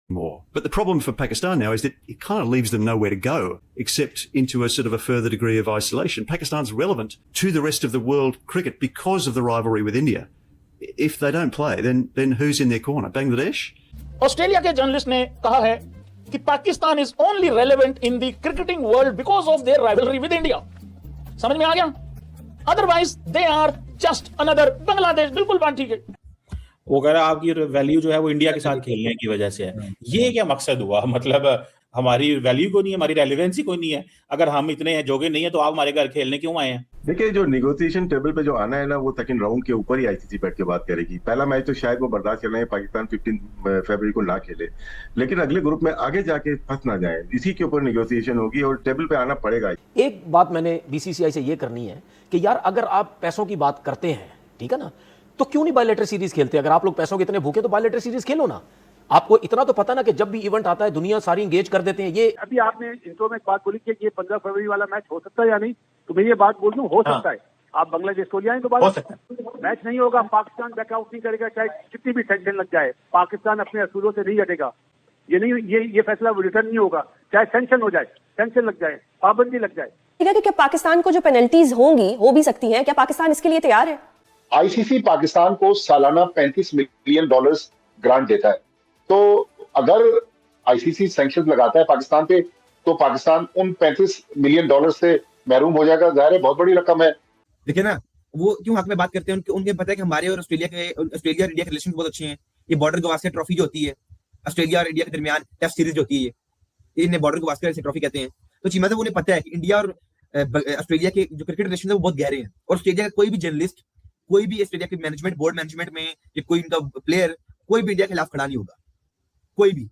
more. But the problem for Pakistan now is that it kind of leaves them nowhere to go except into a sort of a further degree of isolation. Pakistan's relevant to the rest of the world cricket because of the rivalry with India. If they don't play, then who's in their corner? Bangladesh? Australia के journalist ने कहा है कि Pakistan is only relevant in the cricketing world because of their rivalry with India. समझ में आ गया? Otherwise they are just another Bangladesh. बिल्कुल बात ठीक है। वो कह रहा है आपकी वैल्यू जो है वो इंडिया के साथ खेलने की वजह से है। ये क्या मकसद हुआ? मतलब हमारी वैल्यू को नहीं है, हमारी रेलेवेंसी कोई नहीं है। अगर हम इतने जोगे नहीं है तो आप हमारे घर खेलने क्यों आए हैं? देखिए, जो नेगोशिएशन टेबल पे जो आना है ना, वो सेकंड राउंड के ऊपर ही आईसीसी बैठ के बात करेगी। पहला मैच तो शायद वो बर्दाश्त कर रहे हैं, पाकिस्तान 15 फरवरी को ना खेले, लेकिन अगले ग्रुप में आगे जाके फंस ना जाए, इसी के ऊपर नेगोशिएशन होगी और टेबल पे आना पड़ेगा। एक बात मैंने बीसीसीआई से ये करनी है कि यार अगर आप पैसों की बात करते हैं, ठीक है ना, तो क्यों नहीं बायलैटरल सीरीज खेलते? अगर आप लोग पैसों के इतने भूखे तो बायलैटरल सीरीज खेलो ना। आपको इतना तो पता ना कि जब भी इवेंट आता है दुनिया सारी एंगेज कर देते हैं। ये अभी आपने इंट्रो में एक बात बोली कि ये 15 फरवरी वाला मैच हो सकता है या नहीं, तो मैं ये बात बोल दूं, हो सकता है। आप बांग्लादेश को ले आए तो मैच नहीं होगा, पाकिस्तान बैकआउट नहीं करेगा, चाहे कितनी भी टेंशन लग जाए, पाकिस्तान अपने असूलों से नहीं हटेगा। ये नहीं, ये फैसला रिटर्न नहीं होगा, चाहे सेंक्शन हो जाए, टेंशन लग जाए, पाबंदी लग जाए। कि क्या पाकिस्तान को जो पेनल्टीज होंगी हो भी सकती हैं, क्या पाकिस्तान इसके लिए तैयार है? आईसीसी पाकिस्तान को सालाना $35 मिलियन ग्रांट देता है, तो अगर आईसीसी सैंक्शंस लगाता है पाकिस्तान पे तो पाकिस्तान उन $35 मिलियन से महरूम हो जाएगा। जाहिर है बहुत बड़ी रकम है। देखिए ना, वो क्यों हक में बात करते हैं? उनके पता है कि हमारे और ऑस्ट्रेलिया और इंडिया के रिलेशन बहुत अच्छे हैं। ये बॉर्डर गवास्कर ट्रॉफी जो होती है ऑस्ट्रेलिया और इंडिया के दरमियान, टेस्ट सीरीज जो होती है, ये इन्हें बॉर्डर गवास्कर ऐसी ट्रॉफी कहते हैं। तो चीमा साहब उन्हें पता है कि इंडिया और ऑस्ट्रेलिया के जो क्रिकेट रिलेशन है वो बहुत गहरे हैं, और ऑस्ट्रेलिया का कोई भी जर्नलिस्ट, कोई भी ऑस्ट्रेलिया के मैनेजमेंट, बोर्ड मैनेजमेंट में या कोई इनका प्लेयर, कोई भी इंडिया के खिलाफ खड़ा नहीं होगा, कोई भी।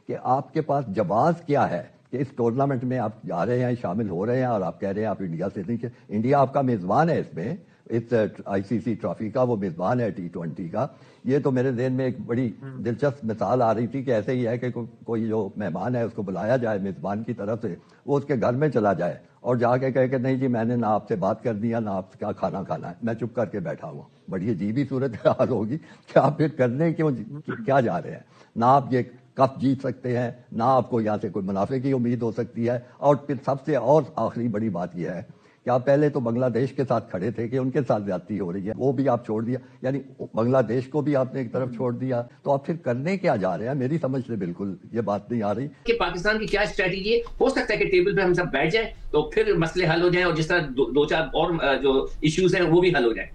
कि आपके पास जवाब क्या है कि इस टूर्नामेंट में आप जा रहे हैं, शामिल हो रहे हैं, और आप कह रहे हैं आप इंडिया से नहीं। इंडिया आपका मेजबान है इसमें, इस आईसीसी ट्रॉफी का वो मेजबान है T20 का। ये तो मेरे ज़हन में एक बड़ी दिलचस्प मिसाल आ रही थी कि ऐसे ही है कि कोई जो मेहमान है उसको बुलाया जाए मेजबान की तरफ से, वो उसके घर में चला जाए और जाके कहे कि नहीं जी मैंने ना आपसे बात कर दिया, ना आपका खाना खाना है, मैं चुप करके बैठा हुआ। बड़ी अजीब ही सूरत हाल होगी कि आप फिर करने क्यों क्या जा रहे हैं? ना आप ये कप जीत सकते हैं, ना आपको यहाँ से कोई मुनाफे की उम्मीद हो सकती है। और फिर सबसे और आखिरी बड़ी बात यह है कि आप पहले तो बांग्लादेश के साथ खड़े थे कि उनके साथ ज्यादती हो रही है, वो भी आप छोड़ दिया, यानी बांग्लादेश को भी आपने एक तरफ छोड़ दिया। तो आप फिर करने क्या जा रहे हैं? मेरी समझ से बिल्कुल ये बात नहीं आ रही कि पाकिस्तान की क्या स्ट्रेटेजी है। हो सकता है कि टेबल पे हम सब बैठ जाए तो फिर मसले हल हो जाए, और जिस तरह दो चार और जो इश्यूज हैं वो भी हल हो जाए।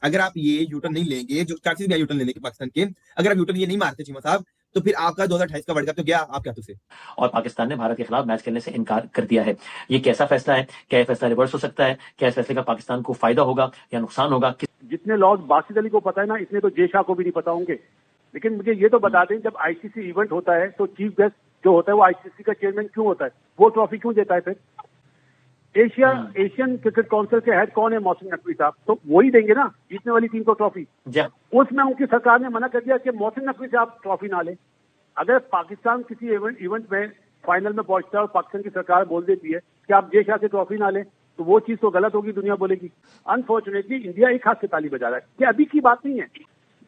अगर आप ये यूटर्न नहीं लेंगे, जो चार्जेस भी यूटर्न लेने के पाकिस्तान के, अगर आप यूटर्न ये नहीं मारते चीमा साहब, तो फिर आपका 2028 का वर्ल्ड कप तो गया आपके हाथों से। और पाकिस्तान ने भारत के खिलाफ मैच खेलने से इनकार कर दिया है। ये कैसा फैसला है? क्या यह फैसला रिवर्स हो सकता है? क्या इस फैसले का पाकिस्तान को फायदा होगा या नुकसान होगा? जितने लॉज बासित अली को पता है ना, इतने तो जय शाह को भी नहीं पता होंगे। लेकिन मुझे ये तो बता दें, जब आईसीसी इवेंट होता है तो चीफ गेस्ट जो होता है वो आईसीसी का चेयरमैन क्यों होता है? वो ट्रॉफी क्यों देता है? फिर एशियन क्रिकेट काउंसिल के हेड कौन है? मोहसिन नकवी साहब। तो वही देंगे ना जीतने वाली टीम को ट्रॉफी। उसमें उनकी सरकार ने मना कर दिया कि मोहसिन नकवी से आप ट्रॉफी ना ले। अगर पाकिस्तान किसी इवेंट में फाइनल में पहुंचता है और पाकिस्तान की सरकार बोल देती है कि आप जय शाह से ट्रॉफी ना लें, तो वो चीज तो गलत होगी, दुनिया बोलेगी। अनफॉर्चुनेटली इंडिया एक हाथ से ताली बजा रहा है। कि अभी की बात नहीं है,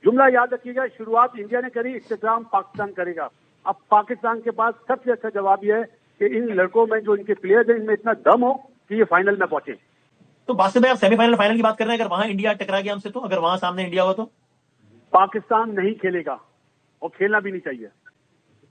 जुमला याद रखिएगा, शुरुआत इंडिया ने करी, इख्तिताम पाकिस्तान करेगा। अब पाकिस्तान के पास सबसे अच्छा जवाब यह है कि इन लड़कों में जो इनके प्लेयर्स हैं, इनमें इतना दम हो कि ये फाइनल में पहुंचे। तो बात से आप सेमीफाइनल फाइनल की बात कर रहे हैं, अगर वहां इंडिया टकरा गया हमसे, तो अगर वहां सामने इंडिया हो तो पाकिस्तान नहीं खेलेगा और खेलना भी नहीं चाहिए,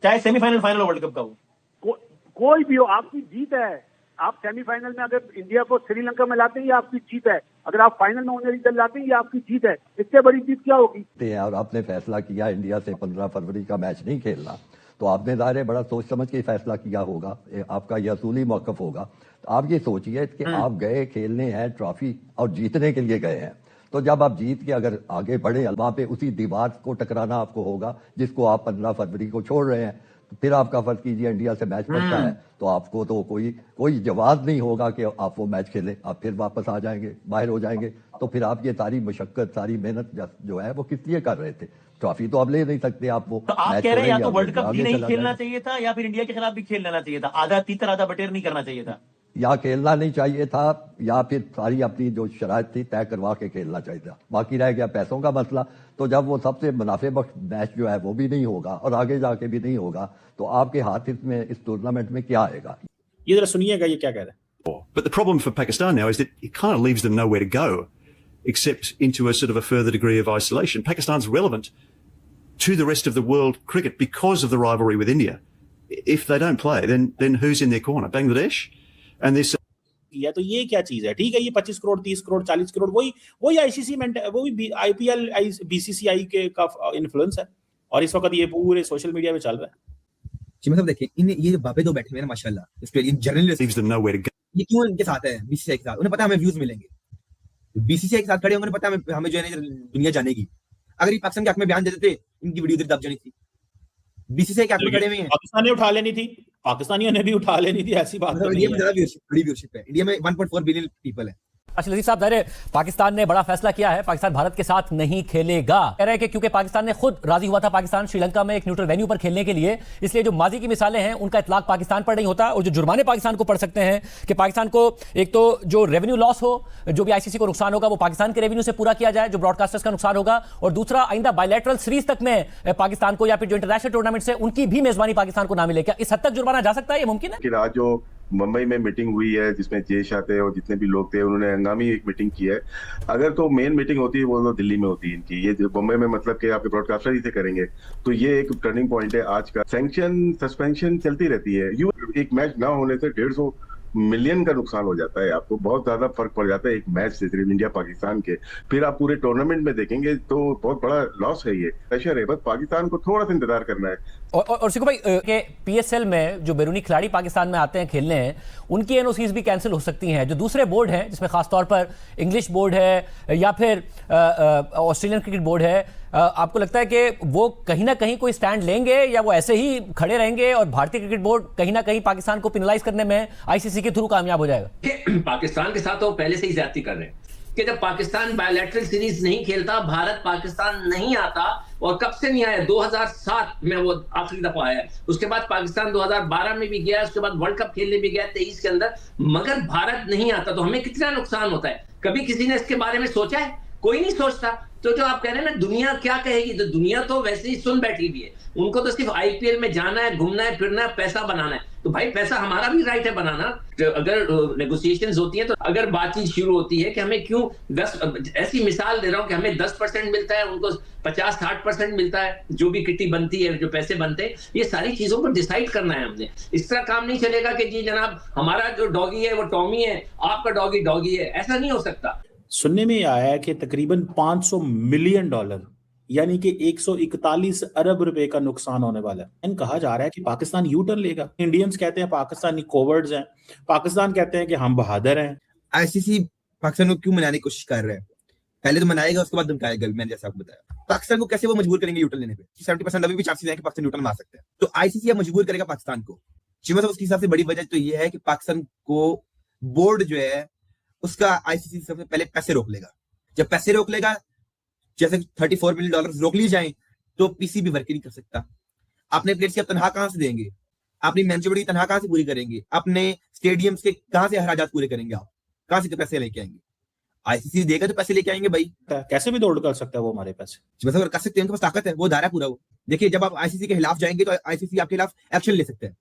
चाहे सेमीफाइनल फाइनल वर्ल्ड कप का हो। कोई भी हो, आपकी जीत है। आप सेमीफाइनल में अगर इंडिया को श्रीलंका में लाते हैं, ये आपकी जीत है। अगर आप फाइनल में उन्हें रिजल्ट लाते हैं, ये आपकी जीत है। इससे बड़ी जीत क्या होगी? और आपने फैसला किया इंडिया से 15 फरवरी का मैच नहीं खेलना, तो आपने ज़ाहिर है बड़ा सोच समझ के फैसला किया होगा, आपका यह असूली मौक़िफ़ होगा। तो आप ये सोचिए कि आप गए खेलने हैं ट्रॉफी और जीतने के लिए गए हैं, तो जब आप जीत के अगर आगे बढ़े, वहां पे उसी दीवार को टकराना आपको होगा जिसको आप 15 फरवरी को छोड़ रहे हैं। तो फिर आपका फर्ज कीजिए इंडिया से मैच पड़ता है, तो आपको तो कोई जवाब नहीं होगा कि आप वो मैच खेलें। आप फिर वापस आ जाएंगे, बाहर हो जाएंगे। तो फिर आप ये सारी मशक्कत, सारी मेहनत जो है वो किस लिए कर रहे थे? ट्रॉफी तो आप ले नहीं सकते। आप वो तो आप कह रहे हैं या तो वर्ल्ड कप भी नहीं खेलना चाहिए था, या फिर इंडिया के खिलाफ भी खेल लेना चाहिए था, आधा तीतर आधा बटेर नहीं करना चाहिए था। या खेलना नहीं चाहिए था या फिर सारी अपनी जो शराइत थी तय करवा के खेलना चाहिए था। बाकी रह गया पैसों का मसला, तो जब वो सबसे मुनाफे बख्श मैच जो है वो भी नहीं होगा और आगे जाके भी नहीं होगा, तो आपके हाथ इसमें इस टूर्नामेंट में क्या आएगा? ये जरा सुनिएगा ये क्या कह रहा है। But the problem for Pakistan now is that it kind of leaves them nowhere to go except into a sort of a further degree of isolation. Pakistan's relevant to the rest of the world cricket because of the rivalry with India. If they don't play, then who's in their corner? Bangladesh? And this या तो ये क्या चीज है? ठीक है, ये 25 करोड़ 30 करोड़ 40 करोड़ वही आईसीसी में वो भी आईपीएल बीसीसीआई के का इन्फ्लुएंस है और इस वक्त ये पूरे सोशल मीडिया में चल रहा है। जी मतलब देखिए इन ये बाबे दो बैठे हुए हैं माशाल्लाह Australian journalist, leaves them nowhere to go. ये क्यों इनके साथ है बीसीसीआई के साथ? उन्हें पता है हमें व्यूज मिलेंगे, बीसीसीआई के साथ खड़े होंगे, उन्हें पता है हमें जो है दुनिया जानेगी। अगर ये पाकिस्तान के हक में बयान दे देते इनकी वीडियो इधर दब जानी थी। बीसीसीआई के हक में खड़े हुए हैं, पाकिस्तान ने उठा लेनी थी, पाकिस्तानियों ने भी उठा लेनी थी, ऐसी बात इंडिया में ज्यादा बड़ी व्यूअरशिप है, इंडिया में 1.4 बिलियन पीपल है। अच्छा लजीज साहब, ज़ाहिर है पाकिस्तान ने बड़ा फैसला किया है, पाकिस्तान भारत के साथ नहीं खेलेगा। कह रहे हैं कि क्योंकि पाकिस्तान ने खुद राजी हुआ था पाकिस्तान श्रीलंका में एक न्यूट्रल वेन्यू पर खेलने के लिए, इसलिए जो माजी की मिसालें हैं उनका इतलाक पाकिस्तान पर नहीं होता और जो जुर्माने पाकिस्तान को पड़ सकते हैं कि पाकिस्तान को एक तो जो रेवेन्यू लॉस हो, जो भी आईसीसी को नुकसान होगा वो पाकिस्तान के रेवेन्यू से पूरा किया जाए, जो ब्रॉडकास्टर्स का नुकसान होगा, और दूसरा आइंदा बायलैटरल सीरीज तक में पाकिस्तान को या फिर जो इंटरनेशनल टूर्नामेंट से उनकी भी मेजबानी पाकिस्तान को ना मिले। क्या इस हद तक जुर्माना जा सकता है? ये मुमकिन है? आज जो मुंबई में मीटिंग हुई है जिसमें जयेश आते हैं और जितने भी लोग थे उन्होंने हंगामी एक मीटिंग की है। अगर तो मेन मीटिंग होती है वो तो दिल्ली में होती है इनकी, ये मुंबई में मतलब कि आपके ब्रॉडकास्टर ही से करेंगे, तो ये एक टर्निंग पॉइंट है आज का। सैंक्शन सस्पेंशन चलती रहती है, एक मैच ना होने से 150 मिलियन का नुकसान हो जाता है, आपको बहुत ज्यादा फर्क पड़ जाता है एक मैच से सिर्फ इंडिया पाकिस्तान के। फिर आप पूरे टूर्नामेंट में देखेंगे तो बहुत बड़ा लॉस है, ये प्रेशर है, बस पाकिस्तान को थोड़ा सा इंतजार करना है। और सिको भाई के पीएसएल में जो बैरूनी खिलाड़ी पाकिस्तान में आते हैं खेलने हैं उनकी एनओसीज भी कैंसिल हो सकती हैं। जो दूसरे बोर्ड हैं जिसमें खासतौर पर इंग्लिश बोर्ड है या फिर ऑस्ट्रेलियन क्रिकेट बोर्ड है, आपको लगता है कि वो कहीं ना कहीं कोई स्टैंड लेंगे या वो ऐसे ही खड़े रहेंगे और भारतीय क्रिकेट बोर्ड कहीं ना कहीं पाकिस्तान को पेनलाइज करने में आईसीसी के थ्रू कामयाब हो जाएगा? पाकिस्तान के साथ तो पहले से ही ज्यादती कर रहे हैं कि जब पाकिस्तान बायलैटरल सीरीज नहीं खेलता, भारत पाकिस्तान नहीं आता, और कब से नहीं आया? 2007 में वो आखिरी दफा आया, उसके बाद पाकिस्तान 2012 में भी गया, उसके बाद वर्ल्ड कप खेलने भी गया 23 के अंदर, मगर भारत नहीं आता। तो हमें कितना नुकसान होता है? कभी किसी ने इसके बारे में सोचा है? कोई नहीं सोचता। तो जो आप कह रहे हैं ना दुनिया क्या कहेगी, तो दुनिया तो वैसे ही सुन बैठी हुई है, उनको तो सिर्फ आईपीएल में जाना है, घूमना है, फिरना है, पैसा बनाना है। तो भाई पैसा हमारा भी राइट है बनाना। तो अगर नेगोशिएशंस होती है, तो अगर बातचीत शुरू होती है कि हमें क्यों 10, ऐसी मिसाल दे रहा हूं कि हमें 10% मिलता है, उनको 50-60% मिलता है, जो भी किट्टी बनती है, जो पैसे बनते हैं, ये सारी चीजों पर डिसाइड करना है हमने। इस तरह काम नहीं चलेगा कि जी जनाब हमारा जो डॉगी है वो टॉमी है, आपका डॉगी डॉगी है, ऐसा नहीं हो सकता। सुनने में आया है कि तकरीबन $500 मिलियन यानी कि 141 अरब रुपए का नुकसान होने वाला है। कहा जा रहा है कि पाकिस्तान यू टर्न लेगा। इंडियंस कहते हैं पाकिस्तानी कोवर्ड्स हैं, पाकिस्तान कहते हैं कि हम बहादुर हैं। आईसीसी पाकिस्तान को क्यों मनाने की कोशिश कर रहा है? पहले तो मनाएगा उसके बाद धमकाएगा, मैंने जैसा आपको बताया। पाकिस्तान को कैसे वो मजबूर करेंगे यूटर्न लेने पे? 70% अभी भी चांसेस है कि पाकिस्तान यूटर्न मार सकते हैं। तो आईसीसी अब मजबूर करेगा पाकिस्तान को। मतलब उसके हिसाब से बड़ी वजह तो ये है कि पाकिस्तान को बोर्ड जो है उसका आईसीसी सबसे पहले पैसे रोक लेगा। जब पैसे रोक लेगा, जैसे $34 मिलियन रोक लिए जाएं, तो पीसीबी वर्क नहीं कर सकता। अपने प्लेयर्स की तनख्वाह कहां से देंगे? अपनी मैनेजमेंट की तनख्वाह कहां से पूरी करेंगे? अपने स्टेडियम्स के कहां से अखराजात पूरे करेंगे? आप कहां से पैसे लेके आएंगे? आईसीसी देगा तो पैसे लेके आएंगे भाई। कैसे भी दौड़ कर सकता है वो हमारे पैसे, बस अगर कर सकते हैं, उनके पास ताकत है, वो दायरा पूरा। वो देखिए जब आप आईसीसी के खिलाफ जाएंगे तो आईसीसी आपके खिलाफ एक्शन ले सकते हैं।